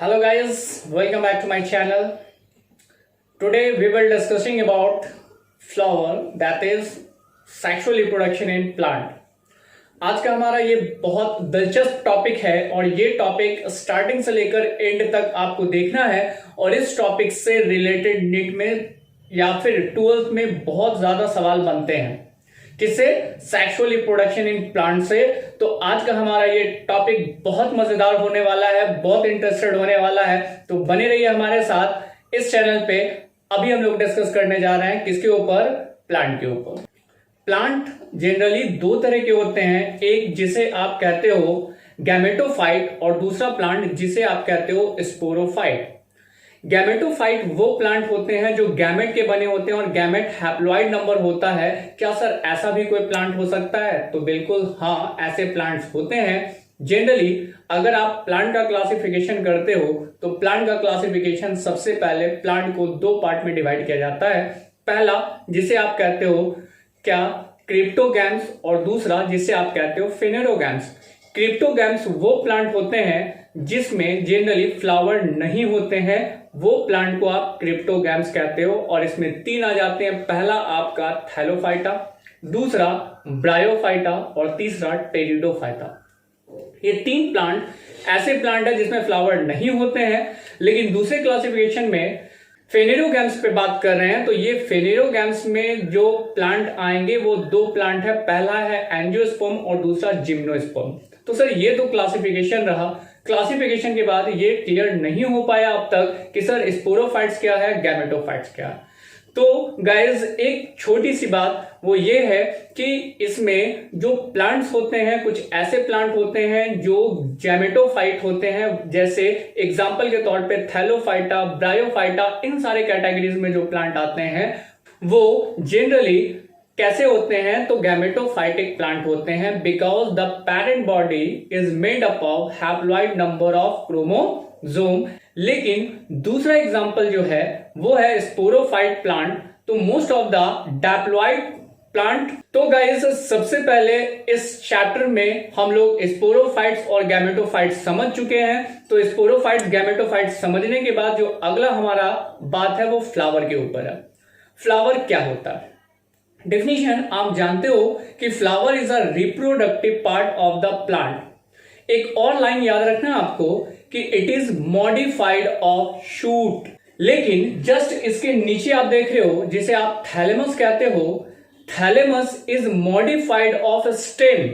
Hello guys, welcome back to my channel. Today we will discussing about flower that is sexual reproduction in plant. आज का हमारा ये बहुत दिलचस्प topic है और ये टॉपिक स्टार्टिंग से लेकर एंड तक आपको देखना है और इस टॉपिक से रिलेटेड नीट में या फिर 12th में बहुत ज्यादा सवाल बनते हैं किससे सेक्सुअल रिप्रोडक्शन इन प्लांट से। तो आज का हमारा ये टॉपिक बहुत मजेदार होने वाला है, बहुत इंटरेस्टेड होने वाला है, तो बने रहिए हमारे साथ इस चैनल पे। अभी हम लोग डिस्कस करने जा रहे हैं किसके ऊपर, प्लांट के ऊपर। प्लांट जनरली दो तरह के होते हैं, एक जिसे आप कहते हो गैमेटोफाइट और दूसरा प्लांट जिसे आप कहते हो स्पोरोफाइट। गैमेटोफाइट वो प्लांट होते हैं जो गैमेट के बने होते हैं और गैमेट हैप्लॉइड नंबर होता है। क्या सर ऐसा भी कोई प्लांट हो सकता है? तो बिल्कुल हाँ, ऐसे प्लांट्स होते हैं। जनरली अगर आप प्लांट का क्लासिफिकेशन करते हो तो प्लांट का क्लासिफिकेशन सबसे पहले प्लांट को दो पार्ट में डिवाइड किया जाता है। पहला जिसे आप कहते हो क्या, क्रिप्टोगैम्स, और दूसरा जिसे आप कहते हो फेनेरोगैम्स। क्रिप्टोगैम्स वो प्लांट होते हैं जिसमें जनरली फ्लावर नहीं होते हैं, वो प्लांट को आप क्रिप्टोगैम्स कहते हो। और इसमें तीन आ जाते हैं, पहला आपका थैलोफाइटा, दूसरा ब्रायोफाइटा और तीसरा टेरिडोफाइटा। ये तीन प्लांट ऐसे प्लांट है जिसमें फ्लावर नहीं होते हैं। लेकिन दूसरे क्लासिफिकेशन में फेनेरोगैम्स पे बात कर रहे हैं, तो ये फेनेरोगैम्स में जो प्लांट आएंगे वो दो प्लांट है, पहला है एंजियोस्पर्म और दूसरा जिम्नोस्पर्म। तो सर ये तो क्लासिफिकेशन रहा। क्लासिफिकेशन के बाद ये क्लियर नहीं हो पाया अब तक कि सर स्पोरोफाइट्स क्या है, गैमेटोफाइट्स क्या है। तो गाइज एक छोटी सी बात वो ये है कि इसमें जो प्लांट्स होते हैं, कुछ ऐसे प्लांट होते हैं जो गैमेटोफाइट होते हैं, जैसे एग्जांपल के तौर पे थैलोफाइटा, ब्रायोफाइटा, इन सारे कैटेगरीज में जो प्लांट आते हैं वो जनरली कैसे होते हैं, तो गैमेटोफाइटिक प्लांट होते हैं because the parent body is made up of haploid number of chromosome. लेकिन दूसरा एग्जांपल जो है वो है स्पोरोफाइट प्लांट, तो मोस्ट ऑफ द डैप्लॉइड प्लांट। तो गाइस सबसे पहले इस चैप्टर में हम लोग स्पोरोफाइट्स और गैमेटोफाइट्स समझ चुके हैं। तो स्पोरोफाइट्स गैमेटोफाइट्स समझने के बाद जो अगला हमारा बात है वो फ्लावर के ऊपर है। फ्लावर क्या होता है? डेफिनेशन आप जानते हो कि flower is a reproductive part of the plant. एक और लाइन याद रखना आपको कि it is modified of shoot. लेकिन जस्ट इसके नीचे आप देख रहे हो जिसे आप थैलेमस कहते हो, thalamus is modified of stem.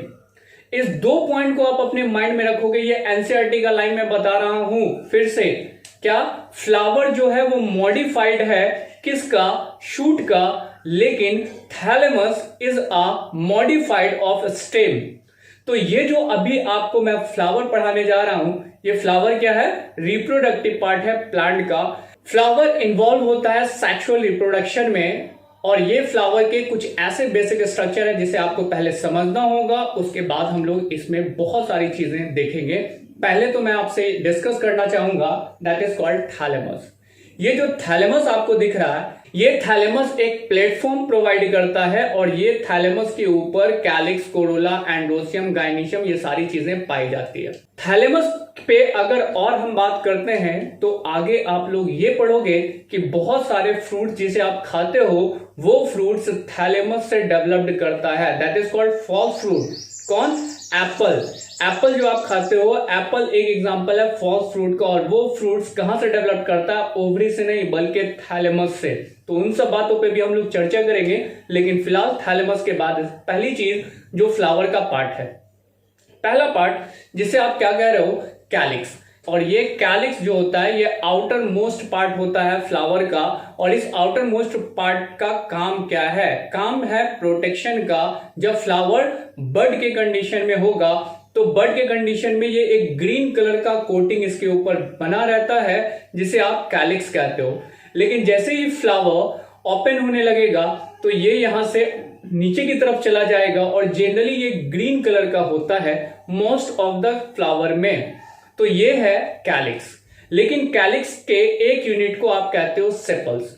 इस दो पॉइंट को आप अपने माइंड में रखोगे, ये एनसीईआरटी का लाइन में बता रहा हूं फिर से। क्या फ्लावर जो है वो मॉडिफाइड है किसका, शूट का, लेकिन thalamus is a modified of stem. तो ये जो अभी आपको मैं फ्लावर पढ़ाने जा रहा हूं, ये फ्लावर क्या है, रिप्रोडक्टिव पार्ट है प्लांट का। फ्लावर इन्वॉल्व होता है सेक्सुअल रिप्रोडक्शन में और ये फ्लावर के कुछ ऐसे बेसिक स्ट्रक्चर है जिसे आपको पहले समझना होगा, उसके बाद हम लोग इसमें बहुत सारी चीजें देखेंगे। पहले तो मैं आपसे डिस्कस करना चाहूंगा दैट इज कॉल्ड थैलेमस। ये जो थैलेमस आपको दिख रहा है, ये थैलेमस एक प्लेटफॉर्म प्रोवाइड करता है और ये थैलेमस के ऊपर कैलिक्स, कोरोला, एंड्रोसियम, गाइनीशियम, ये सारी चीजें पाई जाती है। थैलेमस पे अगर और हम बात करते हैं तो आगे आप लोग ये पढ़ोगे कि बहुत सारे फ्रूट जिसे आप खाते हो वो फ्रूट्स थैलेमस से डेवलप्ड करता है, that is called false fruit. कौन? एप्पल। एप्पल जो आप खाते हो, एप्पल एक एग्जांपल है फॉल्स फ्रूट का। और वो फ्रूट्स कहां से डेवलप करता है? ओवरी से नहीं बल्कि थैलेमस से। तो उन सब बातों पे भी हम लोग चर्चा करेंगे, लेकिन फिलहाल थैलेमस के बाद पहली चीज जो फ्लावर का पार्ट है, पहला पार्ट जिसे आप क्या कह रहे हो, कैलिक्स। और ये कैलिक्स जो होता है ये आउटर मोस्ट पार्ट होता है फ्लावर का। और इस आउटर मोस्ट पार्ट का काम क्या है? काम है प्रोटेक्शन का। जब फ्लावर बड के कंडीशन में होगा तो बड के कंडीशन में ये एक ग्रीन कलर का कोटिंग इसके ऊपर बना रहता है जिसे आप कैलिक्स कहते हो। लेकिन जैसे ही फ्लावर ओपन होने लगेगा तो ये यहां से नीचे की तरफ चला जाएगा और जनरली ये ग्रीन कलर का होता है मोस्ट ऑफ द फ्लावर में। तो ये है कैलिक्स। लेकिन कैलिक्स के एक यूनिट को आप कहते हो सेपल्स।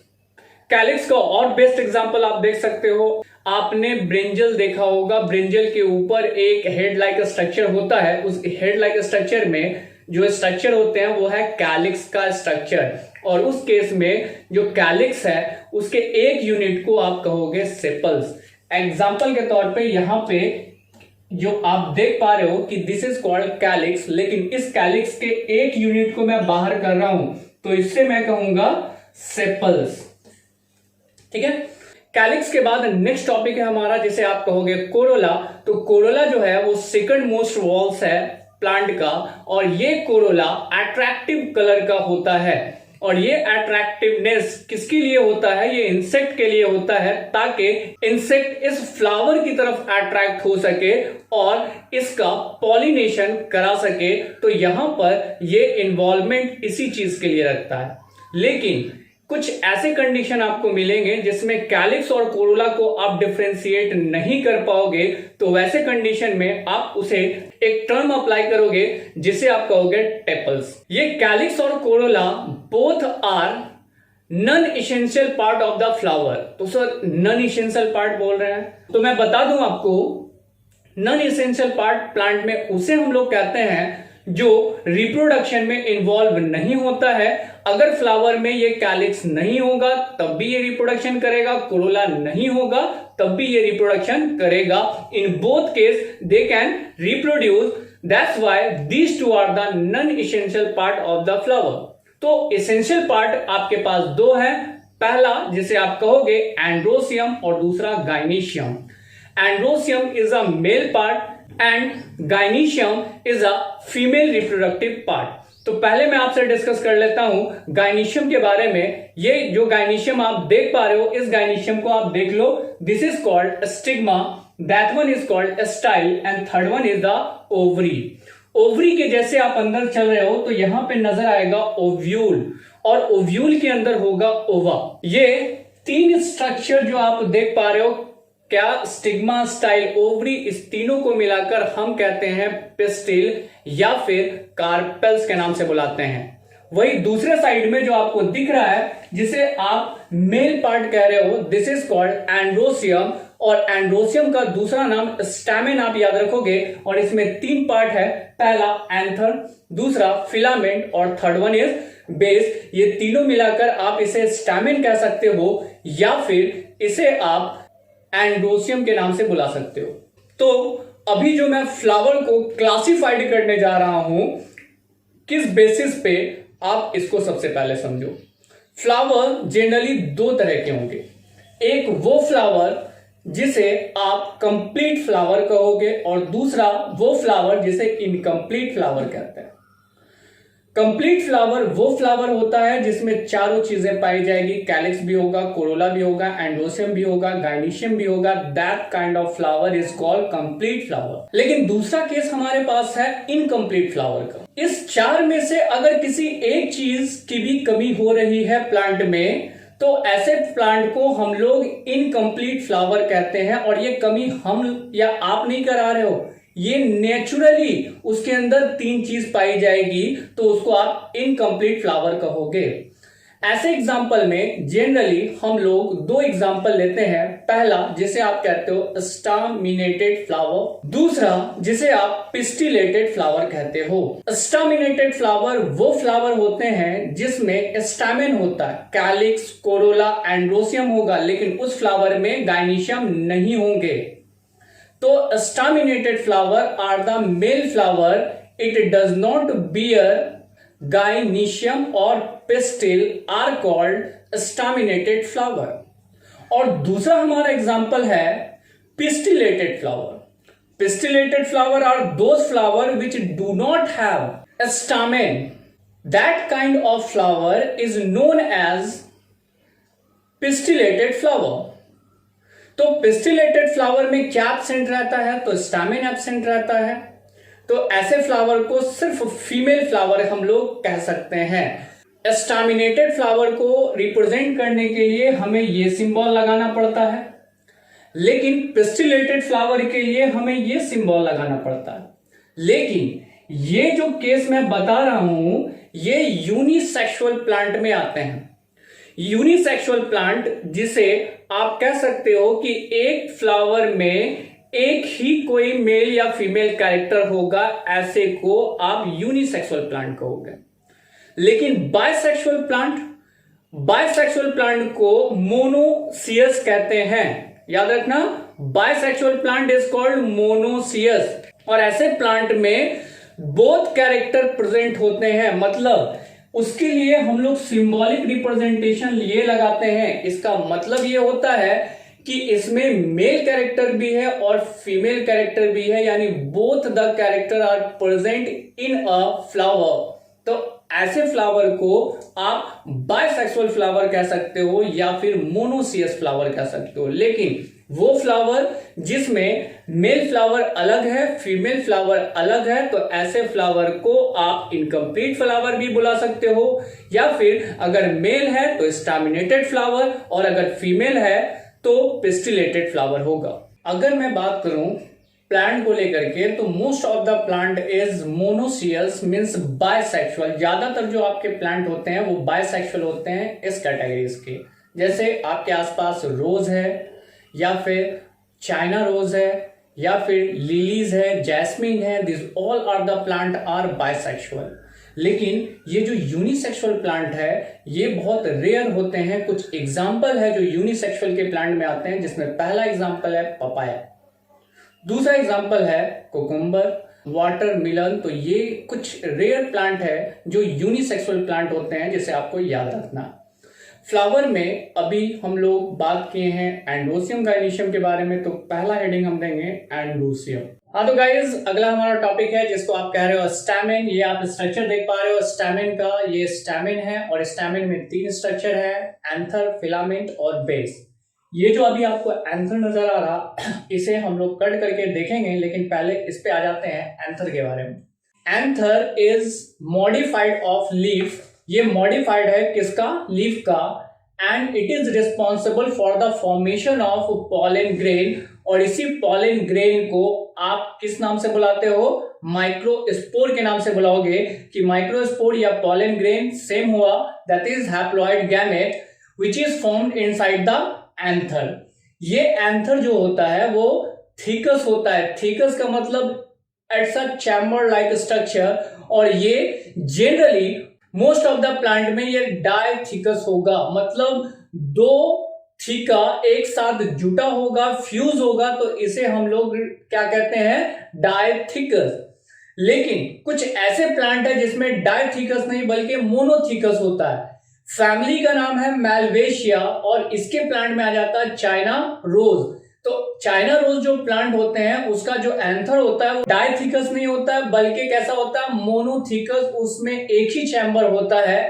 कैलिक्स का और बेस्ट एग्जांपल आप देख सकते हो, आपने ब्रिंजल देखा होगा। ब्रिंजल के ऊपर एक हेड लाइक स्ट्रक्चर होता है, उस हेड लाइक स्ट्रक्चर में जो स्ट्रक्चर होते हैं वो है कैलिक्स का स्ट्रक्चर, और उस केस में जो कैलिक्स है उसके एक यूनिट को आप कहोगे सेपल्स। एग्जाम्पल के तौर पे यहां पे जो आप देख पा रहे हो कि दिस इज कॉल्ड कैलिक्स, लेकिन इस कैलिक्स के एक यूनिट को मैं बाहर कर रहा हूं तो इससे मैं कहूंगा सेपल्स। ठीक है, कैलिक्स के बाद नेक्स्ट टॉपिक है हमारा जिसे आप कहोगे कोरोला। तो कोरोला जो है वो सेकंड मोस्ट वॉल्स है प्लांट का, और ये कोरोला अट्रैक्टिव कलर का होता है। और ये अट्रैक्टिवनेस किसके लिए होता है? ये इंसेक्ट के लिए होता है, ताकि इंसेक्ट इस फ्लावर की तरफ अट्रैक्ट हो सके और इसका पॉलिनेशन करा सके। तो यहां पर ये इन्वॉल्वमेंट इसी चीज के लिए रखता है। लेकिन कुछ ऐसे कंडीशन आपको मिलेंगे जिसमें कैलिक्स और कोरोला को आप डिफरेंशिएट नहीं कर पाओगे, तो वैसे कंडीशन में आप उसे एक टर्म अप्लाई करोगे जिसे आप कहोगे टेपल्स। ये कैलिक्स और corolla both are non essential part of the flower. तो सर नॉन इसेंशियल पार्ट बोल रहे हैं, तो मैं बता दूं आपको, नॉन इसेंशियल पार्ट प्लांट में उसे हम लोग कहते हैं जो रिप्रोडक्शन में इन्वॉल्व नहीं होता है। अगर फ्लावर में ये कैलिक्स नहीं होगा तब भी ये रिप्रोडक्शन करेगा, कोरोला नहीं होगा तब भी ये रिप्रोडक्शन करेगा। In both case they can reproduce, that's why these two are the non essential part of the flower. तो इसेंशियल पार्ट आपके पास दो है, पहला जिसे आप कहोगे एंड्रोसियम और दूसरा gynoecium. Androecium is a male part and gynoecium is a female reproductive part. तो पहले मैं आपसे डिस्कस कर लेता हूं गाइनीशियम के बारे में। ये जो गाइनीशियम आप देख पा रहे हो, इस गाइनीशियम को आप देख लो, this is called stigma, that one is called style and third one is the ovary. Ovary के जैसे आप अंदर चल रहे हो तो यहां पे नजर आएगा ओव्यूल, और ओव्यूल के अंदर होगा ओवा। ये तीन स्ट्रक्चर जो आप देख पा रहे हो, क्या स्टिग्मा, स्टाइल, ओवरी, इस तीनों को मिलाकर हम कहते हैं पिस्टिल या फिर कार्पेल्स के नाम से बुलाते हैं। वही दूसरे साइड में जो आपको दिख रहा है जिसे आप मेल पार्ट कह रहे हो, दिस इज कॉल्ड एंड्रोसियम, और एंड्रोसियम का दूसरा नाम स्टैमेन आप याद रखोगे। और इसमें तीन पार्ट है, पहला एंथर, दूसरा फिलामेंट और थर्ड वन इज बेस। ये तीनों मिलाकर आप इसे स्टैमेन कह सकते हो या फिर इसे आप एंड्रोसियम के नाम से बुला सकते हो। तो अभी जो मैं फ्लावर को क्लासिफाइड करने जा रहा हूं, किस बेसिस पे, आप इसको सबसे पहले समझो। फ्लावर जनरली दो तरह के होंगे, एक वो फ्लावर जिसे आप कंप्लीट फ्लावर कहोगे और दूसरा वो फ्लावर जिसे इनकम्प्लीट फ्लावर कहते हैं। कंप्लीट फ्लावर वो फ्लावर होता है जिसमें चारों चीजें पाई जाएगी, कैलिक्स भी होगा, कोरोला भी होगा, एंड्रोसियम भी होगा, गाइनीशियम भी होगा। That kind of flower is called complete flower. लेकिन दूसरा केस हमारे पास है इनकम्प्लीट फ्लावर का। इस चार में से अगर किसी एक चीज की भी कमी हो रही है प्लांट में, तो ऐसे प्लांट को हम लोग इनकम्प्लीट फ्लावर कहते हैं। और ये कमी हम या आप नहीं करा रहे हो, ये नेचुरली उसके अंदर तीन चीज पाई जाएगी, तो उसको आप इनकम्प्लीट फ्लावर कहोगे। ऐसे एग्जाम्पल में जनरली हम लोग दो एग्जाम्पल लेते हैं, पहला जिसे आप कहते हो स्टामिनेटेड फ्लावर, दूसरा जिसे आप पिस्टिलेटेड फ्लावर कहते हो। स्टामिनेटेड फ्लावर वो फ्लावर होते हैं जिसमें स्टैमेन होता है, कैलिक्स, कोरोला, एंड्रोसियम होगा, लेकिन उस फ्लावर में गाइनीशियम नहीं होंगे। तो staminated flower are the male flower, it does not bear gynoecium और pistil, are called staminated flower. और दूसरा हमारा एग्जांपल है pistillated flower. Pistillated flower are those flower which do not have stamen. That kind of flower is known as pistillated flower. तो pistillated flower में क्या absent रहता है? तो स्टैमेन एब्सेंट रहता है। तो ऐसे फ्लावर को सिर्फ फीमेल फ्लावर हम लोग कह सकते हैं। स्टैमिनेटेड फ्लावर को रिप्रेजेंट करने के लिए हमें ये सिंबल लगाना पड़ता है, लेकिन पिस्टिलेटेड फ्लावर के लिए हमें ये सिंबल लगाना पड़ता है। लेकिन ये जो केस मैं बता रहा हूं, ये यूनिसेक्सुअल प्लांट में आते हैं। यूनिसेक्सुअल प्लांट जिसे आप कह सकते हो कि एक फ्लावर में एक ही कोई मेल या फीमेल कैरेक्टर होगा, ऐसे को आप यूनिसेक्सुअल प्लांट कहोगे। लेकिन बायसेक्सुअल प्लांट को मोनोसियस कहते हैं। याद रखना, bisexual plant is called monoecious. और ऐसे प्लांट में बोथ कैरेक्टर प्रेजेंट होते हैं, मतलब उसके लिए हम लोग सिंबॉलिक रिप्रेजेंटेशन ये लगाते हैं। इसका मतलब ये होता है कि इसमें मेल कैरेक्टर भी है और फीमेल कैरेक्टर भी है, यानी both the character are present in a flower. तो ऐसे फ्लावर को आप बायसेक्सुअल फ्लावर कह सकते हो या फिर मोनोसियस फ्लावर कह सकते हो। लेकिन वो फ्लावर जिसमें मेल फ्लावर अलग है, फीमेल फ्लावर अलग है, तो ऐसे फ्लावर को आप इनकम्प्लीट फ्लावर भी बुला सकते हो, या फिर अगर मेल है तो स्टैमिनेटेड फ्लावर और अगर फीमेल है तो पिस्टिलेटेड फ्लावर होगा। अगर मैं बात करूं प्लांट को लेकर के, तो most of the plant is monoecious means bisexual. ज्यादातर जो आपके प्लांट होते हैं वो बायसेक्सुअल होते हैं इस कैटेगरीज के। जैसे आपके आसपास रोज है, या फिर चाइना रोज है, या फिर लिलीज है, जैस्मिन है, this all are the plant are bisexual. लेकिन ये जो यूनिसेक्सुअल प्लांट है ये बहुत रेयर होते हैं। कुछ एग्जाम्पल है जो यूनिसेक्सुअल के प्लांट में आते हैं, जिसमें पहला एग्जाम्पल है पपाया, दूसरा एग्जाम्पल है कुकुम्बर, वाटरमेलन। तो ये कुछ रेयर प्लांट है जो यूनिसेक्सुअल प्लांट होते हैं, जिसे आपको याद रखना। फ्लावर में अभी हम लोग बात किए हैं एंडोसियम गायनीशियम के बारे में, तो पहला हेडिंग हम देंगे एंडोसियम। हाँ तो गाइज, अगला हमारा टॉपिक है जिसको आप कह रहे हो स्टैमेन। ये आप स्ट्रक्चर देख पा रहे हो स्टैमेन का, ये स्टैमेन है और स्टैमेन में 3 स्ट्रक्चर है, एंथर, फिलामेंट और बेस। ये जो अभी आपको एंथर नजर आ रहा, इसे हम लोग कट करके देखेंगे, लेकिन पहले इस पे आ जाते हैं एंथर के बारे में। Anther is modified of leaf. ये मॉडिफाइड है किसका? लीफ का। And it is responsible for the formation of pollen grain. और इसी पॉलन ग्रेन को आप किस नाम से बुलाते हो? माइक्रोस्पोर के नाम से बुलाओगे कि माइक्रोस्पोर या पॉलन ग्रेन सेम हुआ, that is haploid gamete which is formed inside the anther. ये एंथर जो होता है वो थीकस होता है। थीकस का मतलब it's a chamber like structure, और ये generally most of the plant में ये डायथीकस होगा, मतलब 2 थीका एक साथ जुटा होगा, फ्यूज होगा, तो इसे हम लोग क्या कहते हैं? डायथीकस। लेकिन कुछ ऐसे प्लांट है जिसमें डायथीकस नहीं बल्कि मोनोथीकस होता है। फैमिली का नाम है मेल्वेशिया और इसके प्लांट में आ जाता है चाइना रोज। तो चाइना रोज जो प्लांट होते हैं उसका जो एंथर होता है वो डायथीकस नहीं होता है बल्कि कैसा होता है? मोनोथीकस। उसमें एक ही चैम्बर होता है।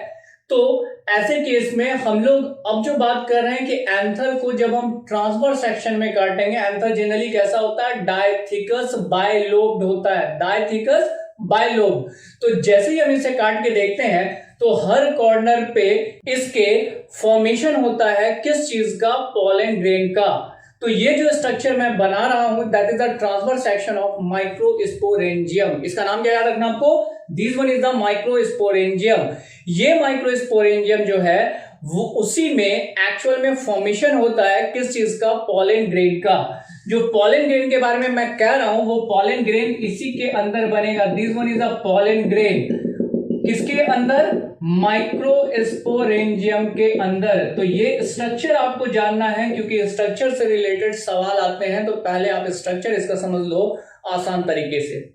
तो ऐसे केस में हम लोग अब जो बात कर रहे हैं कि एंथर को जब हम ट्रांसवर्स सेक्शन में काटेंगे, एंथर जनरली कैसा होता है? डायथीकस बाइलोब्ड होता है, डायथीकस बाइलोब्ड। तो जैसे ही हम इसे काट के देखते हैं तो हर कॉर्नर पे इसके फॉर्मेशन होता है किस चीज का? पॉलन ग्रेन का। तो ये जो स्ट्रक्चर मैं बना रहा हूं that is the transverse section of microsporangium. इसका नाम क्या याद रखना आपको? This one is the microsporangium. ये माइक्रोस्पोरेंजियम जो है वो उसी में एक्चुअल में फॉर्मेशन होता है किस चीज का? पॉलन ग्रेन का। जो पॉलन ग्रेन के बारे में मैं कह रहा हूं वो पॉलन ग्रेन इसी के अंदर बनेगा। This one is the pollen grain. किसके अंदर? माइक्रोस्पोरेंजियम के अंदर। तो ये स्ट्रक्चर आपको जानना है क्योंकि स्ट्रक्चर से रिलेटेड सवाल आते हैं, तो पहले आप स्ट्रक्चर इसका समझ लो आसान तरीके से।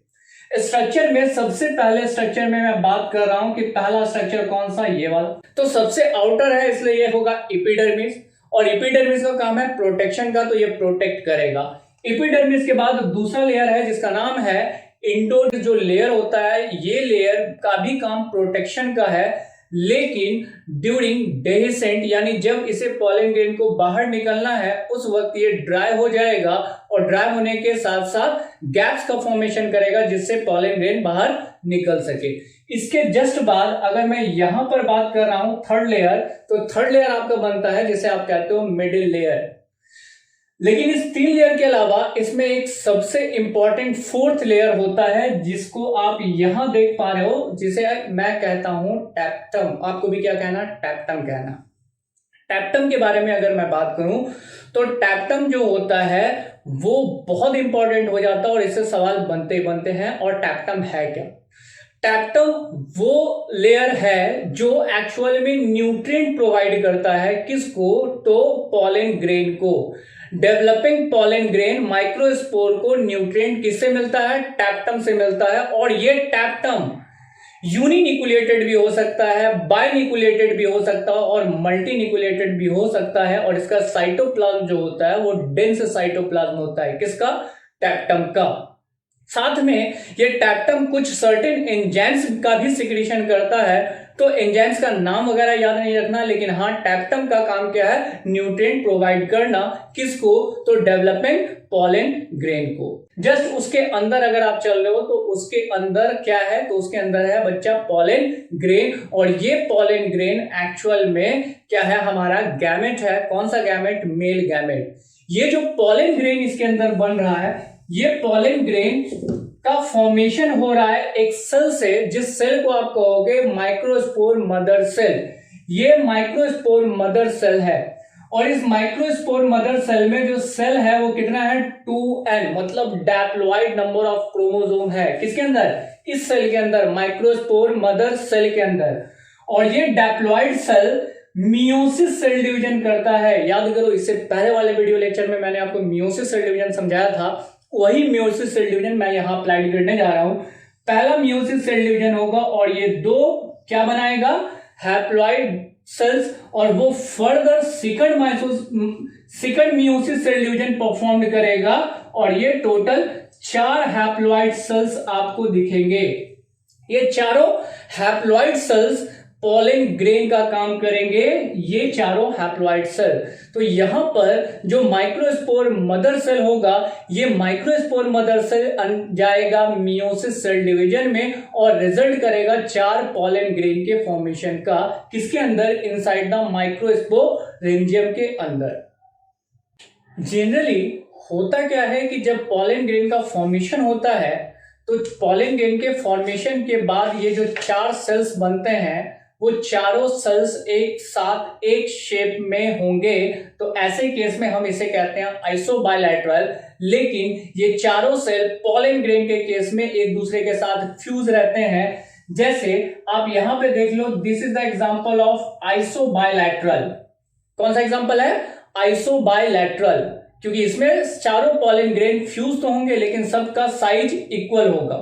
स्ट्रक्चर में सबसे पहले स्ट्रक्चर में मैं बात कर रहा हूं कि पहला स्ट्रक्चर कौन सा? ये वाला। तो सबसे आउटर है इसलिए ये होगा एपिडर्मिस, और एपिडर्मिस का काम है प्रोटेक्शन का, तो ये प्रोटेक्ट करेगा। एपिडर्मिस के बाद दूसरा लेयर है जिसका नाम है इंडो। जो लेयर होता है ये लेयर का भी काम प्रोटेक्शन का है, लेकिन ड्यूरिंग डेहिसेंट यानी जब इसे पॉलन ग्रेन को बाहर निकलना है उस वक्त ये ड्राई हो जाएगा, और ड्राई होने के साथ साथ गैप्स का फॉर्मेशन करेगा जिससे पॉलन ग्रेन बाहर निकल सके। इसके जस्ट बाद अगर मैं यहां पर बात कर रहा हूं थर्ड लेयर, तो थर्ड लेयर आपका बनता है जिसे आप कहते हो मिडिल लेयर। लेकिन इस 3 लेयर के अलावा इसमें एक सबसे इंपॉर्टेंट 4th लेयर होता है जिसको आप यहां देख पा रहे हो, जिसे मैं कहता हूं टैप्टम। आपको भी क्या कहना? टैप्टम कहना। टैप्टम के बारे में अगर मैं बात करूं तो टैप्टम जो होता है वो बहुत इंपॉर्टेंट हो जाता है और इससे सवाल बनते ही बनते हैं। और टैप्टम है क्या? टैप्टम वो लेयर है जो एक्चुअल में न्यूट्रिएंट प्रोवाइड करता है किसको? तो पॉलन ग्रेन को। डेवलपिंग पॉलन ग्रेन माइक्रोस्पोर को न्यूट्रिएंट किससे मिलता है? टैप्टम से मिलता है। और ये टैप्टम यूनिन्यूक्लिएटेड भी हो सकता है, बाइन्यूक्लिएटेड भी हो सकता है और मल्टीन्यूक्लिएटेड भी हो सकता है। और इसका साइटोप्लाज्म जो होता है वो डेंस साइटोप्लाज्म होता है। किसका? टैप्टम का। साथ में ये टैप्टम कुछ सर्टेन एंजाइम्स का भी सिक्रीशन करता है। तो एंजाइम्स का नाम वगैरह याद नहीं रखना, लेकिन हाँ, टैप्टम का काम क्या है? न्यूट्रिएंट प्रोवाइड करना। किसको? तो डेवलपिंग पॉलन ग्रेन को। जस्ट उसके अंदर अगर आप चल रहे हो तो उसके अंदर क्या है? तो उसके अंदर है बच्चा पॉलन ग्रेन। और ये पॉलन ग्रेन एक्चुअल में क्या है? हमारा गैमेट है। कौन सा गैमेट? Male gamete. ये जो पॉलन ग्रेन इसके अंदर बन रहा है, ये पॉलन ग्रेन का फॉर्मेशन हो रहा है एक सेल से, जिस सेल को आप कहोगे माइक्रोस्पोर मदर सेल। ये माइक्रोस्पोर मदर सेल है। और इस माइक्रोस्पोर मदर सेल में जो सेल है वो कितना है? 2n, मतलब डैप्लॉइड नंबर ऑफ क्रोमोसोम है। किसके अंदर? इस सेल के अंदर, माइक्रोस्पोर मदर सेल के अंदर। और ये डैप्लॉइड सेल मियोसिस सेल डिवीजन करता है। याद करो, इससे पहले वाले वीडियो लेक्चर में मैंने आपको मियोसिस सेल डिवीजन समझाया था। वही मियोसिस सेल डिवीजन मैं यहां अप्लाई करने जा रहा हूं। पहला मियोसिस सेल डिवीजन होगा और ये दो क्या बनाएगा? Haploid cells. और वो further second meiosis cell division perform करेगा और ये टोटल 4 हैप्लॉइड सेल्स आपको दिखेंगे। ये चारों हैप्लॉइड सेल्स पॉलन ग्रेन का काम करेंगे, ये चारों हैप्लॉइड सेल। तो यहां पर जो माइक्रोस्पोर मदर सेल होगा, ये माइक्रोस्पोर मदर सेल जाएगा मियोसिस सेल डिवीजन में और रिजल्ट करेगा 4 पॉलन ग्रेन के फॉर्मेशन का। किसके अंदर? इनसाइड द माइक्रोस्पोरेंजियम के अंदर। जनरली होता क्या है कि जब पॉलन ग्रेन का फॉर्मेशन होता है तो पॉलन ग्रेन के फॉर्मेशन के बाद ये जो 4 सेल्स बनते हैं वो चारों सेल्स एक साथ एक शेप में होंगे। तो ऐसे केस में हम इसे कहते हैं आइसोबाइलैटरल। लेकिन ये चारों सेल पॉलन ग्रेन के केस में एक दूसरे के साथ फ्यूज रहते हैं। जैसे आप यहां पे देख लो, this is the example of isobilateral. कौन सा एग्जांपल है? आइसोबाइलैटरल। क्योंकि इसमें चारों पॉलन ग्रेन फ्यूज तो होंगे लेकिन सबका साइज इक्वल होगा।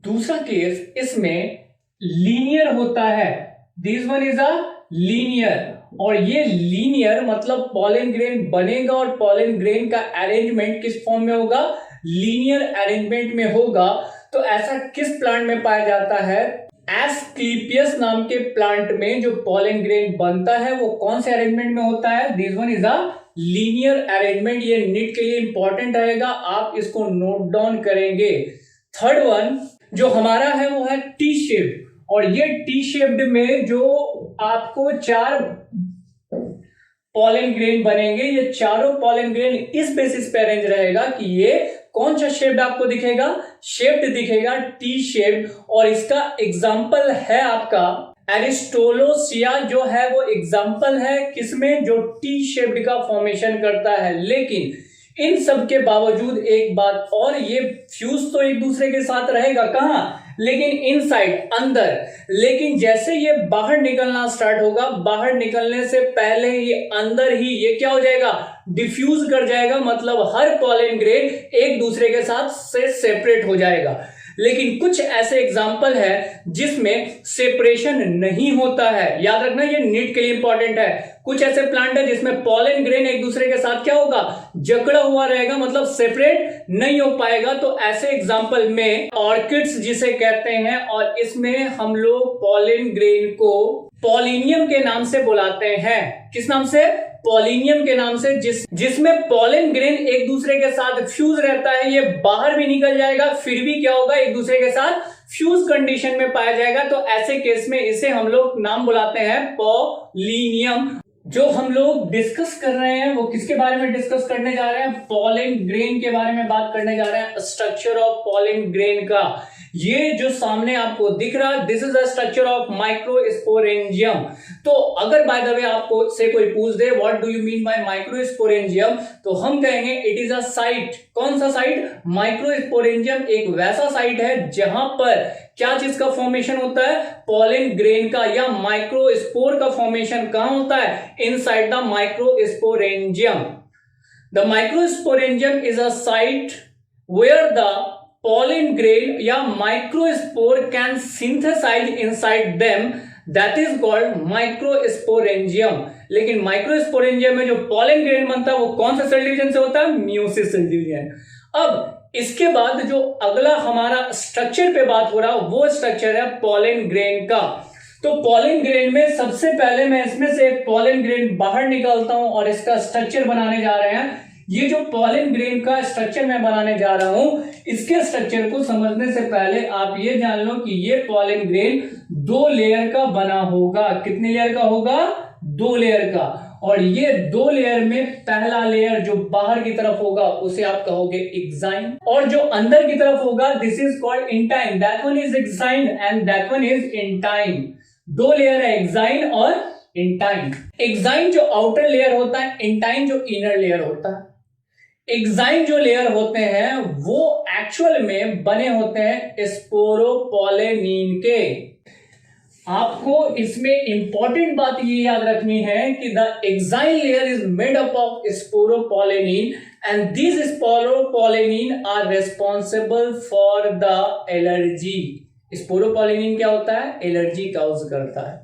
दूसरा केस इसमें लीनियर होता है। This one is a linear. और ये लीनियर मतलब पॉलन ग्रेन बनेगा और पॉलन ग्रेन का अरेंजमेंट किस फॉर्म में होगा? लीनियर अरेंजमेंट में होगा। तो ऐसा किस प्लांट में पाया जाता है? एस्क्लेपियस नाम के प्लांट में जो पॉलन ग्रेन बनता है वो कौन से अरेंजमेंट में होता है? This one is a linear arrangement. ये नीट के लिए इंपॉर्टेंट रहेगा, आप इसको नोट डाउन करेंगे। थर्ड वन जो हमारा है वो है टी शेप। और ये टी शेप्ड में जो आपको 4 पॉलन ग्रेन बनेंगे, ये चारों पॉलन ग्रेन इस बेसिस पे अरेंज रहेगा कि ये कौन सा शेप्ड आपको दिखेगा? शेप्ड दिखेगा, टी शेप्ड। और इसका एग्जांपल है आपका एरिस्टोलोसिया जो है वो एग्जांपल है किसमें? जो टी शेप्ड का फॉर्मेशन करता है। लेकिन इन सब के बावजूद एक बात और, ये फ्यूज तो एक दूसरे के साथ रहेगा कहां? लेकिन इनसाइड, अंदर। लेकिन जैसे ये बाहर निकलना स्टार्ट होगा, बाहर निकलने से पहले ही अंदर ही ये क्या हो जाएगा? डिफ्यूज कर जाएगा। मतलब हर पॉलन ग्रेन एक दूसरे के साथ से सेपरेट हो जाएगा। लेकिन कुछ ऐसे एग्जाम्पल है जिसमें सेपरेशन नहीं होता है। याद रखना, ये नीट के लिए इंपॉर्टेंट है। कुछ ऐसे प्लांट है जिसमें पॉलन ग्रेन एक दूसरे के साथ क्या होगा? जकड़ा हुआ रहेगा, मतलब सेपरेट नहीं हो पाएगा। तो ऐसे एग्जाम्पल में ऑर्किड्स जिसे कहते हैं, और इसमें हम लोग पॉलन ग्रेन को पॉलिनियम के नाम से बुलाते हैं। किस नाम से? पॉलिनियम के नाम से। जिसमें पॉलन ग्रेन एक दूसरे के साथ फ्यूज रहता है। ये बाहर भी निकल जाएगा फिर भी क्या होगा? एक दूसरे के साथ फ्यूज कंडीशन में पाया जाएगा। तो ऐसे केस में इसे हम लोग नाम बुलाते हैं पॉलिनियम। जो हम लोग डिस्कस कर रहे हैं वो किसके बारे में डिस्कस करने जा रहे हैं? पॉलन ग्रेन के बारे में बात करने जा रहे हैं, स्ट्रक्चर ऑफ पॉलन ग्रेन का। ये जो सामने आपको दिख रहा है, this is the structure of microsporangium. तो अगर बाय द वे आपको से कोई पूछ दे what do you mean by microsporangium, तो हम कहेंगे इट इज अ साइट। कौन सा साइट? माइक्रोस्पोरेंजियम एक वैसा साइट है जहां पर क्या चीज का फॉर्मेशन होता है? पॉलन ग्रेन का या माइक्रोस्पोर का फॉर्मेशन कहां होता है? Inside the microsporangium. The microsporangium is a site where the pollen grain या microspore can synthesize inside them, that is called microsporangium। लेकिन माइक्रोस्पोरेंजियम में जो pollen grain बनता है वो कौन सा सेल डिवीजन से होता है? Meiosis cell division. अब इसके बाद जो अगला हमारा स्ट्रक्चर पे बात हो रहा है वो स्ट्रक्चर है pollen grain का। तो pollen grain में सबसे पहले मैं इसमें से एक pollen grain बाहर निकालता हूं और इसका स्ट्रक्चर बनाने जा रहे हैं। ये जो पॉलन ग्रेन का स्ट्रक्चर मैं बनाने जा रहा हूं, इसके स्ट्रक्चर को समझने से पहले आप ये जान लो कि ये पॉलन ग्रेन 2 लेयर का बना होगा। कितने लेयर का होगा? 2 लेयर का। और ये 2 लेयर में पहला लेयर जो बाहर की तरफ होगा उसे आप कहोगे एक्साइन, और जो अंदर की तरफ होगा this is called intine. That one is exine and that one is intine. 2 layer है, एक्साइन और इंटाइन। एक्साइन जो आउटर लेयर होता है, इंटाइन जो इनर लेयर होता है। एक्साइन जो लेयर होते हैं वो एक्चुअल में बने होते हैं स्पोरोपोलेनिन के। आपको इसमें इंपॉर्टेंट बात ये याद रखनी है कि the exine layer is made up of sporopollenin and this sporopollenin are responsible for the allergy. Sporopollenin क्या होता है? एलर्जी काउज करता है।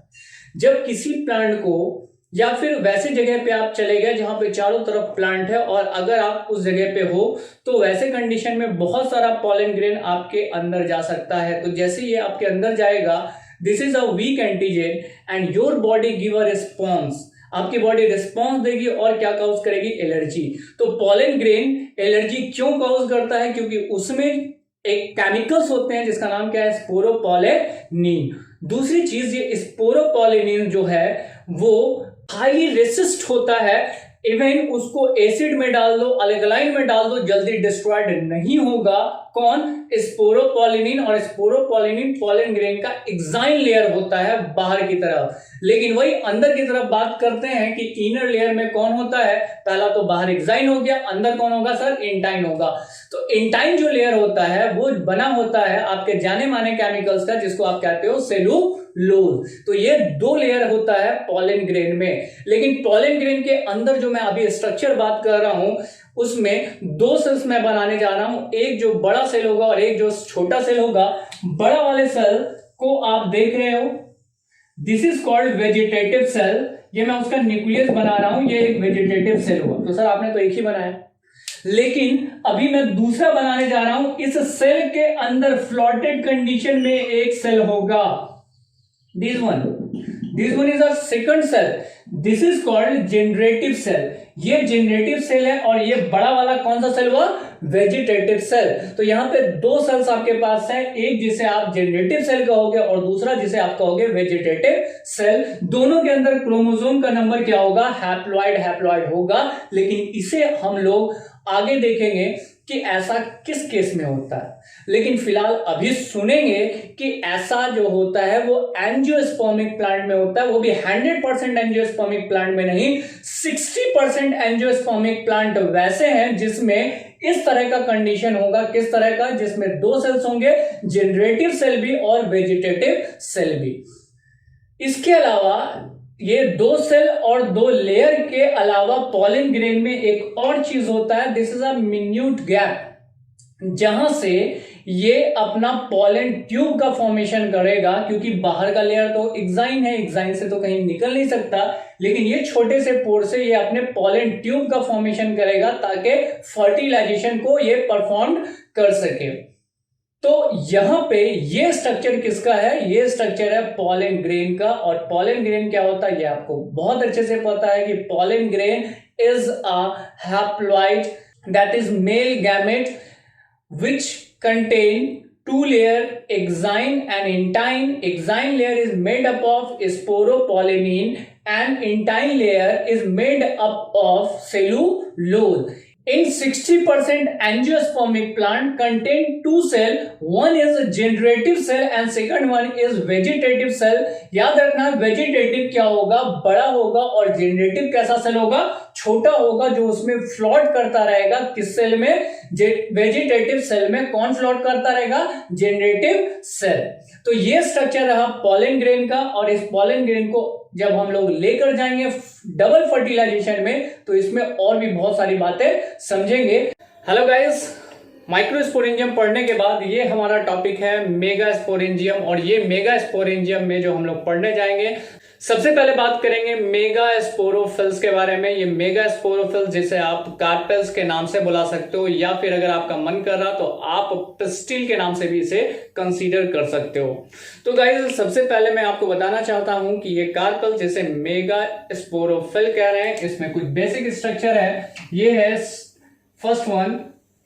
जब किसी प्लांट को या फिर वैसे जगह पे आप चले गए जहां पे चारों तरफ प्लांट है और अगर आप उस जगह पे हो तो वैसे कंडीशन में बहुत सारा पॉलन ग्रेन आपके अंदर जा सकता है। तो जैसे ये आपके अंदर जाएगा, this is a weak antigen and your body give a response. आपकी बॉडी रिस्पॉन्स देगी और क्या काउज करेगी? एलर्जी। तो पॉलन ग्रेन एलर्जी क्यों काउज करता है? क्योंकि उसमें एक केमिकल्स होते हैं जिसका नाम क्या है? स्पोरोपोलेनिन। दूसरी चीज, ये स्पोरोपोलेनिन जो है वो हाईली रेसिस्ट होता है। इवन उसको एसिड में डाल दो, अल्कलाइन में डाल दो, जल्दी डिस्ट्रॉयड नहीं होगा। कौन? स्पोरोपोलेनिन। और स्पोरोपोलेनिन पॉलन ग्रेन का एक्साइन लेयर होता है बाहर की तरफ। लेकिन वही अंदर की तरफ बात करते हैं कि इनर लेयर में कौन होता है? पहला तो बाहर एक्साइन हो गया, अंदर कौन होगा सर? इंटाइन होगा। तो इंटाइन जो लेयर होता है वो बना होता है आपके जाने माने केमिकल्स का, जिसको आप कहते हो सेलुलोज। तो ये 2 लेयर होता है पॉलन ग्रेन में। लेकिन पॉलन ग्रेन के अंदर जो मैं अभी स्ट्रक्चर बात कर रहा हूं उसमें 2 सेल्स मैं बनाने जा रहा हूं, एक जो बड़ा सेल होगा और एक जो छोटा सेल होगा। बड़ा वाले सेल को आप देख रहे हो, this is called vegetative cell. ये मैं उसका न्यूक्लियस बना रहा हूं, ये एक वेजिटेटिव सेल होगा। तो सर आपने तो एक ही बनाया, लेकिन अभी मैं दूसरा बनाने जा रहा हूं। इस सेल के अंदर फ्लोटेड कंडीशन में एक सेल होगा, this one is a second cell, this is called generative cell. ये जनरेटिव सेल है और ये बड़ा वाला कौन सा सेल हुआ? Vegetative cell. तो यहां पे 2 सेल्स आपके पास है, एक जिसे आप जनरेटिव सेल कहोगे और दूसरा जिसे आप कहोगे वेजिटेटिव सेल। दोनों के अंदर क्रोमोसोम का नंबर क्या होगा? हैप्लॉइड होगा। लेकिन इसे हम लोग आगे देखेंगे कि ऐसा किस केस में होता है। लेकिन फिलहाल अभी सुनेंगे कि ऐसा जो होता है वो एंजियोस्पर्मिक प्लांट में होता है, वो भी 100% एंजियोस्पर्मिक प्लांट में नहीं, 60% एंजियोस्पर्मिक प्लांट वैसे हैं जिसमें इस तरह का कंडीशन होगा। किस तरह का? जिसमें 2 सेल्स होंगे, जनरेटिव सेल भी और वेजिटेटिव सेल भी। इसके अलावा ये 2 सेल और 2 लेयर के अलावा पॉलन ग्रेन में एक और चीज होता है, this is a minute gap, जहां से ये अपना पॉलन ट्यूब का फॉर्मेशन करेगा। क्योंकि बाहर का लेयर तो एक्साइन है, एक्साइन से तो कहीं निकल नहीं सकता, लेकिन ये छोटे से पोर से ये अपने पॉलन ट्यूब का फॉर्मेशन करेगा ताकि फर्टिलाइजेशन को ये परफॉर्म कर सके। तो यहां पे ये स्ट्रक्चर किसका है? ये स्ट्रक्चर है पॉलन ग्रेन का। और पॉलन ग्रेन क्या होता है ये आपको बहुत अच्छे से पता है कि pollen grain is a haploid, that is male gamete which contain 2 layer exine and intine. Exine layer is made up of sporopollenin and intine layer is made up of cellulose. In 60% angiospermic plant contain two cell, one is a generative cell and second one is vegetative cell. याद रखना vegetative क्या होगा, बड़ा होगा, और generative कैसा cell होगा, छोटा होगा, जो उसमें फ्लोट करता रहेगा। किस सेल में? वेजिटेटिव सेल में। कौन फ्लोट करता रहेगा? Generative cell. तो ये स्ट्रक्चर रहा पॉलन ग्रेन का, और इस पॉलन ग्रेन को जब हम लोग लेकर जाएंगे डबल फर्टिलाइजेशन में तो इसमें और भी बहुत सारी बातें समझेंगे। हेलो गाइस, माइक्रोस्पोरेंजियम पढ़ने के बाद ये हमारा टॉपिक है मेगास्पोरेंजियम, और ये मेगास्पोरेंजियम में जो हम लोग पढ़ने जाएंगे, सबसे पहले बात करेंगे मेगास्पोरोफिल्स के बारे में। ये मेगास्पोरोफिल्स जिसे आप कार्पेल्स के नाम से बुला सकते हो, या फिर अगर आपका मन कर रहा तो आप पिस्टिल के नाम से भी इसे कंसीडर कर सकते हो। तो गाइस, सबसे पहले मैं आपको बताना चाहता हूं कि ये कार्पेल जिसे मेगास्पोरोफिल कह रहे हैं, इसमें कुछ बेसिक स्ट्रक्चर है। ये है first one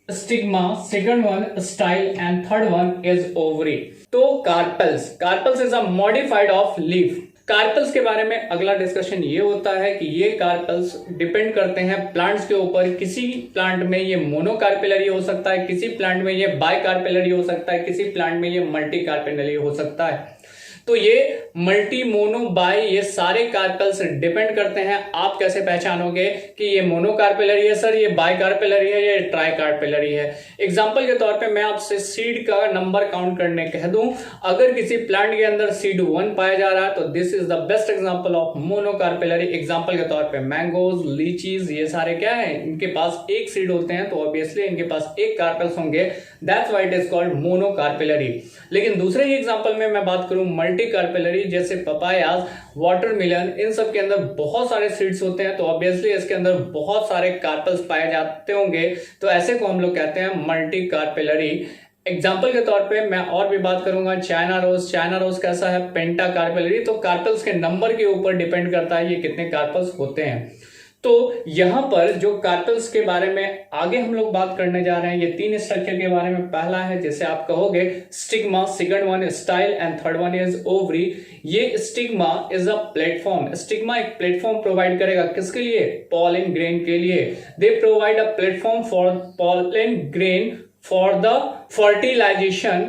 stigma, second one style and third one is ovary. तो carpels is a modified of leaf. Carpels के बारे में अगला डिस्कशन ये होता है कि ये कार्पेल्स डिपेंड करते हैं प्लांट्स के ऊपर। किसी प्लांट में ये मोनोकार्पेलरी हो सकता है, किसी प्लांट में ये बाइकार्पेलरी हो सकता है, किसी प्लांट में ये मल्टीकार्पेलरी हो सकता है। तो ये मल्टी, मोनो, बाई, ये सारे कार्पेल्स डिपेंड करते हैं। आप कैसे पहचानोगे कि ये मोनोकार्पेलरी है सर, ये बाइकार्पेलरी है, ये ट्राइकार्पेलरी है? एग्जांपल के तौर पे मैं आपसे सीड का नंबर काउंट करने कह दूं, अगर किसी प्लांट के अंदर सीड 1 पाया जा रहा है तो this is the best example of monocarpellary. Example के तौर पे मैंगोज, लीचीज, ये सारे क्या है, इनके पास एक सीड होते हैं, तो ऑब्वियसली इनके पास एक कार्पेल्स होंगे। That's why it is called monocarpellary. लेकिन दूसरे ही एग्जांपल में मैं बात करूं मल्टीकार्पेलरी, जैसे पपायाज, वाटरमेलन, इन सब के अंदर बहुत सारे सीड्स होते हैं, तो ऑब्वियसली इसके अंदर बहुत सारे कार्पेल्स पाए जाते होंगे, तो ऐसे को हम लोग कहते हैं मल्टीकार्पेलरी। एग्जाम्पल के तौर पे मैं और भी बात करूंगा चाइना रोज कैसा है, पेंटाकार्पेलरी। तो कार्पेल्स के नंबर के ऊपर डिपेंड करता है ये कितने कार्पेल्स होते हैं। तो यहां पर जो कार्पेल्स के बारे में आगे हम लोग बात करने जा रहे हैं, ये 3 स्ट्रक्चर के बारे में। पहला है जिसे आप कहोगे stigma, second one style and third one is ovary. ये stigma is a platform. Stigma एक प्लेटफॉर्म प्रोवाइड करेगा, किसके लिए? पॉलन ग्रेन के लिए। They provide a platform for pollen grain for the fertilization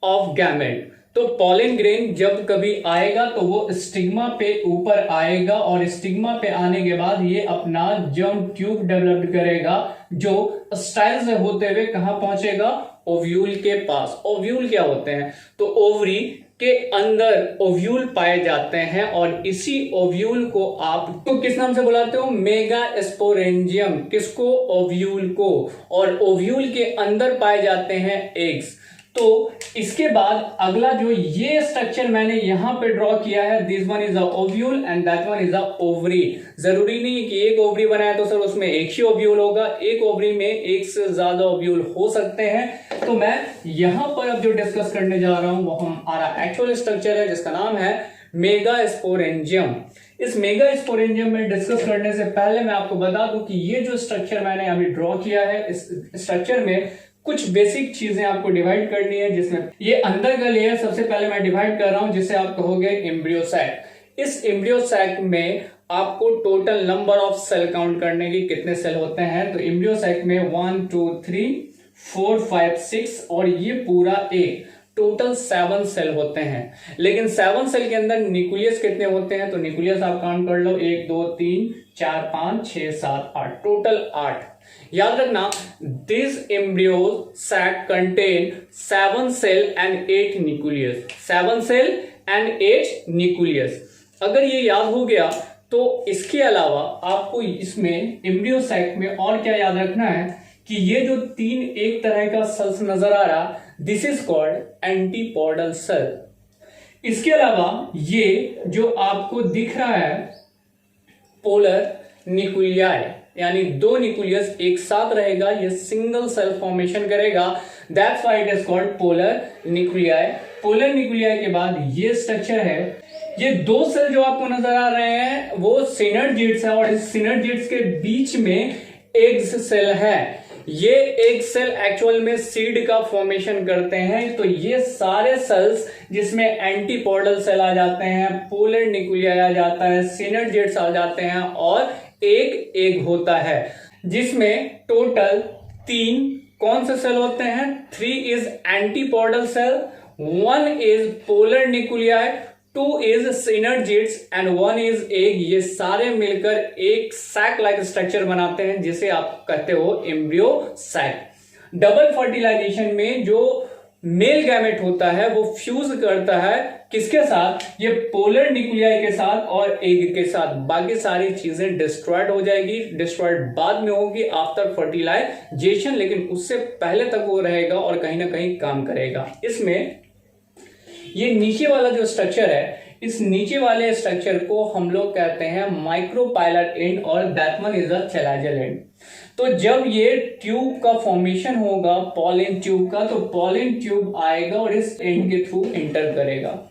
of gamete. तो पॉलन ग्रेन जब कभी आएगा तो वो स्टिग्मा पे ऊपर आएगा, और स्टिग्मा पे आने के बाद ये अपना जर्म ट्यूब डेवलप करेगा, जो स्टाइल से होते हुए कहां पहुंचेगा? ओव्यूल के पास। ओव्यूल क्या होते हैं? तो ओवरी के अंदर ओव्यूल पाए जाते हैं, और इसी ओव्यूल को आप तो किस नाम से बुलाते हो? मेगास्पोरेंजियम। किसको? ओव्यूल को। और ओव्यूल के अंदर पाए जाते हैं एग्स। तो इसके बाद अगला जो ये स्ट्रक्चर मैंने यहां पे ड्रॉ किया है, this one is a ovule and that one is a ovary. जरूरी नहीं है कि एक ओवरी बनाया तो सर उसमें एक ही ओव्यूल होगा, एक ओवरी में एक से ज्यादा ओव्यूल हो सकते हैं। तो मैं यहां पर अब जो डिस्कस करने जा रहा हूं वो हमारा एक्चुअल स्ट्रक्चर है, जिसका नाम है मेगास्पोरेंजियम। इस मेगास्पोरेंजियम में डिस्कस करने से पहले मैं आपको बता दूं कि ये जो स्ट्रक्चर मैंने अभी ड्रॉ किया है, इस स्ट्रक्चर में कुछ बेसिक चीजें आपको डिवाइड करनी है, जिसमें ये अंदर का लेयर सबसे पहले मैं डिवाइड कर रहा हूं, जिसे आप कहोगे एम्ब्रियो सैक। इस एम्ब्रियो सैक में आपको total number of cell count करने की, कितने सेल होते हैं। तो एम्ब्रियो सैक में 1 2 3 4 5 6 और ये पूरा एक टोटल 7 सेल होते हैं। लेकिन 7 सेल के अंदर न्यूक्लियस कितने होते हैं? तो न्यूक्लियस आप काउंट कर लो, 1 2 3 4 5 6 7 8, टोटल 8। याद रखना, this embryo sac contain 7 cell and 8 nucleus. 7 cell and 8 nucleus. अगर ये याद हो गया तो इसके अलावा आपको इसमें एम्ब्रियो सैक में और क्या याद रखना है कि ये जो 3 एक तरह का सेल्स नजर आ रहा, this is called antipodal cell. इसके अलावा ये जो आपको दिख रहा है पोलर न्यूक्लियाई, यानी 2 न्यूक्लियस एक साथ रहेगा, ये सिंगल सेल फॉर्मेशन करेगा। That's why it is called polar nuclei. Polar nuclei के बाद ये स्ट्रक्चर है। ये 2 सेल जो आपको नजर आ रहे हैं वो सिनर्जिड्स है, और इस सिनर्जिड्स के बीच में एग्स सेल है। ये एग सेल एक्चुअल में सीड का फॉर्मेशन करते हैं। तो ये सारे सेल्स जिसमें एंटीपोडल सेल आ जाते हैं, पोलर न्यूक्लियाई आ जाता है, सिनर्जिड्स आ जाते हैं और एक एग होता है, जिसमें टोटल 3 कौन से सेल होते हैं? 3 is antipodal cell, 1 is polar nuclei, 2 is synergids and 1 is egg. ये सारे मिलकर एक सैक लाइक स्ट्रक्चर बनाते हैं जिसे आप कहते हो एम्ब्रियो सैक। डबल फर्टिलाइजेशन में जो मेल गैमेट होता है वो फ्यूज करता है किसके साथ? ये पोलर न्यूक्लियाई के साथ और एग के साथ। बाकी सारी चीजें डिस्ट्रॉयड हो जाएगी, डिस्ट्रॉयड बाद में होगी आफ्टर फर्टिलाइजेशन, लेकिन उससे पहले तक वो रहेगा और कहीं ना कहीं काम करेगा। इसमें ये नीचे वाला जो स्ट्रक्चर है, इस नीचे वाले स्ट्रक्चर को हम लोग कहते हैं माइक्रोपाइलर एंड और that one is a chalazal end. तो जब ये ट्यूब का फॉर्मेशन होगा पॉलिन ट्यूब का, तो पॉलिन ट्यूब आएगा और इस एंड के थ्रू एंटर करेगा।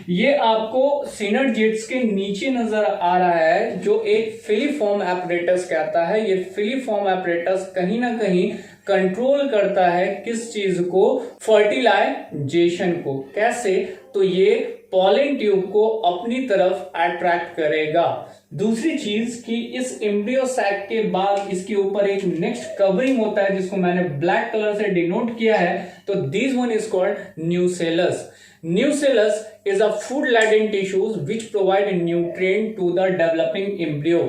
ये आपको सिनर्जिड्स के नीचे नजर आ रहा है जो एक फिलीफॉर्म एपरेटस कहता है। ये फिलीफॉर्म एपरेटस कहीं ना कहीं कंट्रोल करता है किस चीज को? फर्टिलाइजेशन को। कैसे? तो ये पॉलिन ट्यूब को अपनी तरफ अट्रैक्ट करेगा। दूसरी चीज कि इस एम्ब्रियो सैक के बाद इसके ऊपर एक नेक्स्ट कवरिंग होता है जिसको मैंने ब्लैक कलर से डिनोट किया है, तो this one is called nucellus. Nucellus is a food-laden tissues which provide nutrient to the developing embryo.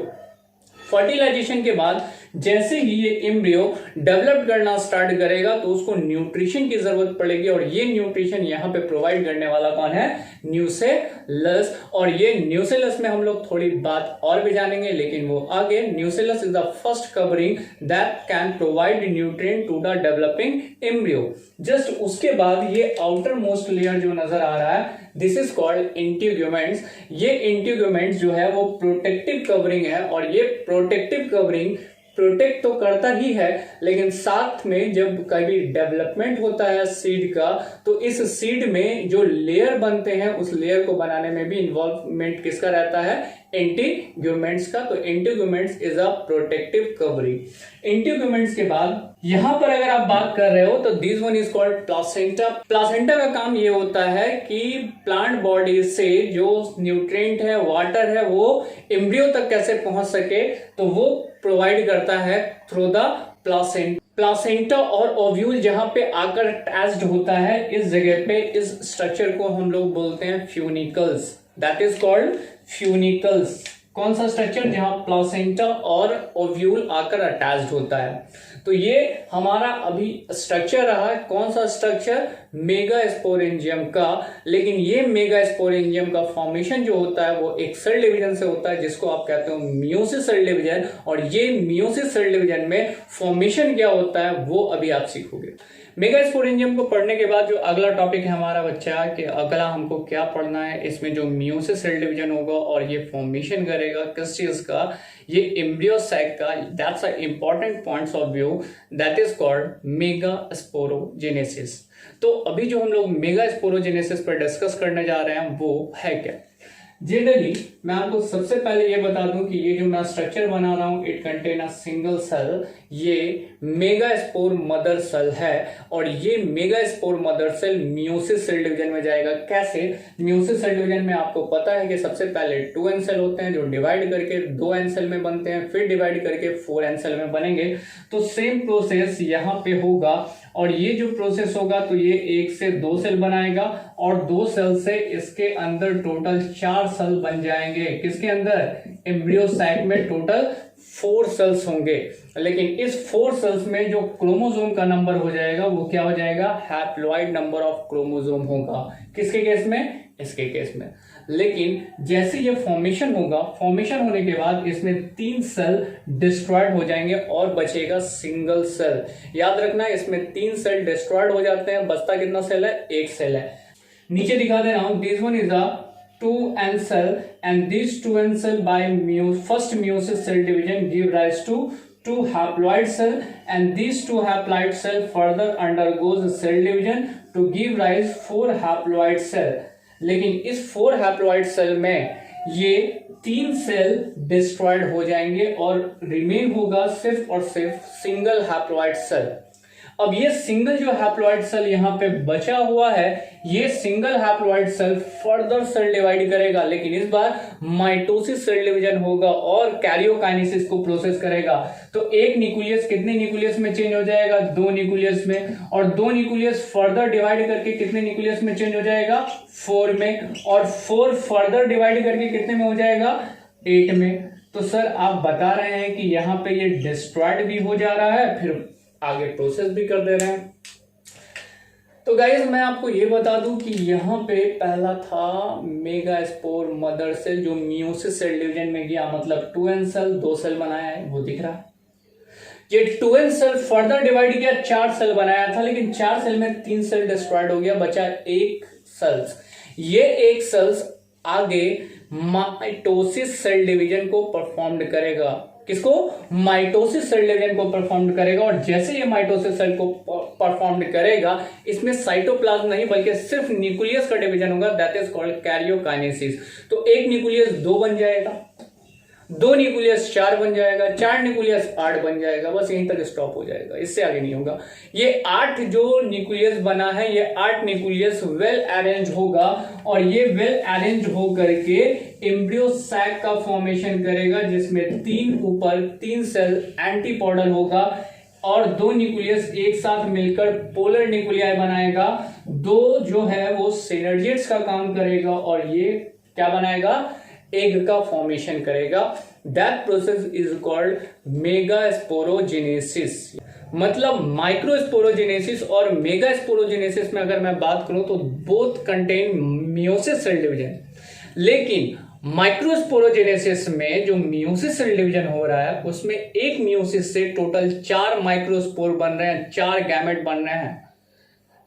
Fertilisation के बाद जैसे ही ये एम्ब्रियो डेवलप करना स्टार्ट करेगा तो उसको न्यूट्रिशन की जरूरत पड़ेगी और ये न्यूट्रिशन यहाँ पे प्रोवाइड करने वाला कौन है? न्यूसेलस। और ये न्यूसेलस में हम लोग थोड़ी बात और भी जानेंगे, लेकिन वो आगे। Nucellus is the first covering that can provide nutrient to the developing embryo. Just उसके बाद ये आउटर मोस्ट लेयर जो नजर आ रहा है, दिस इज कॉल्ड इंटीग्यूमेंट्स। ये इंटीग्यूमेंट्स जो है वो प्रोटेक्टिव कवरिंग है और ये प्रोटेक्टिव कवरिंग प्रोटेक्ट तो करता ही है, लेकिन साथ में जब कभी डेवलपमेंट होता है सीड का, तो इस सीड में जो लेयर बनते हैं उस लेयर को बनाने में भी इन्वॉल्वमेंट किसका रहता है? इंटीग्यूमेंट्स का। तो integuments is a protective covering. Integuments के बाद यहां पर अगर आप बात कर रहे हो तो this one is called placenta. Placenta का काम ये होता है कि प्लांट बॉडी से जो न्यूट्रिएंट है, वाटर है, वो एम्ब्रियो तक कैसे पहुंच सके, तो वो प्रोवाइड करता है थ्रू द प्लासेंटा। प्लासेंटा और ओव्यूल जहां पे आकर अटैच्ड होता है, इस जगह पे इस स्ट्रक्चर को हम लोग बोलते हैं फ्यूनिकल्स। That is called फ्यूनिकल्स। कौन सा स्ट्रक्चर? जहां प्लासेंटा और ओव्यूल आकर अटैच्ड होता है। तो ये हमारा अभी स्ट्रक्चर रहा। कौन सा स्ट्रक्चर? मेगास्पोरेंजियम का। लेकिन ये मेगास्पोरेंजियम का फॉर्मेशन जो होता है वो एक सेल डिवीजन से होता है जिसको आप कहते हो मियोसिस सेल डिवीजन। और ये मियोसिस सेल डिवीजन में फॉर्मेशन क्या होता है वो अभी आप सीखोगे। मेगास्पोरेंजियम को पढ़ने के बाद जो अगला टॉपिक है हमारा बच्चा कि अगला हमको क्या पढ़ना है, इसमें जो मियोसिस सेल डिवीजन होगा और ये फॉर्मेशन करेगा किस चीज का? ये एम्ब्रियो सैक का। That's a important points of view, that is called megasporogenesis. तो अभी जो हम लोग मेगास्पोरोजेनेसिस पर डिस्कस करने जा रहे हैं वो है क्या? जनरली मैं आपको सबसे पहले ये बता दूं कि ये जो मैं स्ट्रक्चर बना रहा हूं, it contain a single cell. ये मेगास्पोर मदर सेल है और ये megaspore mother cell meiosis cell division में जाएगा। कैसे? मियोसिस सेल डिवीजन में आपको पता है कि सबसे पहले 2 एन सेल होते हैं जो डिवाइड करके 2 एन सेल में बनते हैं, फिर डिवाइड करके 4 एन सेल में बनेंगे। तो सेम प्रोसेस यहाँ पे होगा और ये जो प्रोसेस होगा तो ये 1 से 2 सेल बनाएगा और 2 सेल से इसके अंदर टोटल 4 सेल बन जाएंगे। किसके अंदर? एम्ब्रियो सैक में टोटल 4 सेल्स होंगे। लेकिन इस 4 सेल्स में जो क्रोमोसोम का नंबर हो जाएगा वो क्या हो जाएगा? हैप्लॉइड नंबर ऑफ क्रोमोसोम होगा। किसके केस में? इसके केस में। लेकिन जैसे ये फॉर्मेशन होगा, फॉर्मेशन होने के बाद इसमें 3 सेल डिस्ट्रॉयड हो जाएंगे और बचेगा सिंगल सेल। याद रखना इसमें 3 सेल डिस्ट्रॉयड हो जाते हैं, बचता कितना सेल है? 1 सेल है। नीचे दिखा दे रहा हूं, this one is a 2n cell and these 2n cell by first meiosis cell division give rise to 2 haploid cell and these 2 haploid cell further undergoes cell division to give rise 4 haploid cell। लेकिन इस 4 haploid cell में ये 3 cell destroyed हो जाएंगे और remain होगा सिर्फ और सिर्फ सिंगल हैप्लॉइड सेल। अब ये सिंगल जो हैप्लॉइड सेल यहाँ पे बचा हुआ है, ये single haploid cell further cell divide करेगा, लेकिन इस बार माइटोसिस सेल डिवीजन होगा और कैरियोकाइनेसिस को प्रोसेस करेगा। तो एक न्यूक्लियस कितने न्यूक्लियस में चेंज हो जाएगा? 2 न्यूक्लियस में, और 2 न्यूक्लियस फर्दर डिवाइड करके कितने न्यूक्लियस में चेंज हो जाएगा? 4 में, और 4 फर्दर डिवाइड करके कितने में हो जाएगा? 8 में। तो सर आप बता रहे हैं कि यहाँ पे ये डिस्ट्रॉयड भी हो जा रहा है, फिर आगे प्रोसेस भी कर दे रहे हैं। तो गाइस मैं आपको ये बता दूं कि यहाँ पे पहला था मेगास्पोर मदर सेल जो मियोसिस सेल डिवीजन में गया, मतलब 2n सेल, 2 सेल बनाया है, वो दिख रहा है। ये 2n सेल फर्दर डिवाइड किया, 4 सेल बनाया था, लेकिन 4 सेल में 3 सेल डिस्ट्रॉयड हो गया, बचा 1 सेल्स। ये 1 सेल्स आगे माइटोसिस सेल डिवीजन को परफॉर्म करेगा। किसको? माइटोसिस सेल डिवीजन को परफॉर्म करेगा। और जैसे ये माइटोसिस सेल को परफॉर्म करेगा, इसमें साइटोप्लाज्म नहीं बल्कि सिर्फ न्यूक्लियस का डिवीजन होगा, दैट इज कॉल्ड कैरियोकाइनेसिस। तो एक न्यूक्लियस 2 बन जाएगा, 2 न्यूक्लियस 4 बन जाएगा, 4 न्यूक्लियस 8 बन जाएगा, बस यहीं तक स्टॉप हो जाएगा, इससे आगे नहीं होगा। ये 8 जो न्यूक्लियस बना है, ये 8 न्यूक्लियस वेल अरेंज होगा, और ये वेल अरेंज हो करके एम्ब्रियो सैक का फॉर्मेशन करेगा, जिसमें 3 ऊपर 3 सेल एंटीपोडल होगा, और 2 न्यूक्लियस एक साथ मिलकर पोलर न्यूक्लियाई बनाएगा। 2 जो है वो सिनर्जिड्स का काम करेगा, और ये क्या बनाएगा? एग का फॉर्मेशन करेगा। That process is called megasporogenesis. मतलब माइक्रोस्पोरोजेनेसिस और मेगास्पोरोजेनेसिस में अगर मैं बात करूं तो both contain meiosis cell division, लेकिन माइक्रोस्पोरोजेनेसिस में जो मियोसिस सेल डिवीजन हो रहा है उसमें एक मियोसिस से टोटल 4 माइक्रोस्पोर बन रहे हैं, 4 गैमेट बन रहे हैं।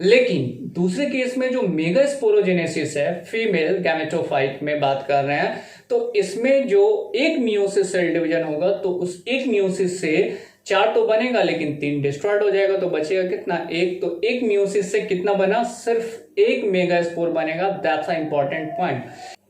लेकिन दूसरे केस में जो मेगास्पोरोजेनेसिस है, फीमेल गैमेटोफाइट में बात कर रहे हैं, तो इसमें जो एक मियोसिस सेल डिवीजन होगा तो उस एक मियोसिस से 4 तो बनेगा, लेकिन 3 डिस्ट्रॉयड हो जाएगा, तो बचेगा कितना? 1। तो एक मियोसिस से कितना बना? सिर्फ 1 मेगास्पोर बनेगा। That's a important point.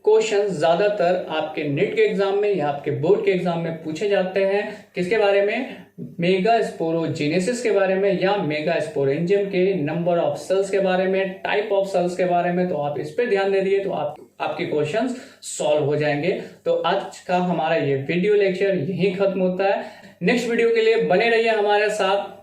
Question ज्यादातर आपके नीट के एग्जाम में या आपके बोर्ड के एग्जाम में पूछे जाते हैं, किसके बारे में? मेगास्पोरोजेनेसिस के बारे में, या मेगास्पोरेंजियम के नंबर ऑफ सेल्स के बारे में, टाइप ऑफ सेल्स के बारे में। तो आप इस पे ध्यान दे दिए तो आपके क्वेश्चंस सॉल्व हो जाएंगे। तो आज का हमारा ये वीडियो लेक्चर यहीं खत्म होता है। नेक्स्ट वीडियो के लिए बने रहिए हमारे साथ।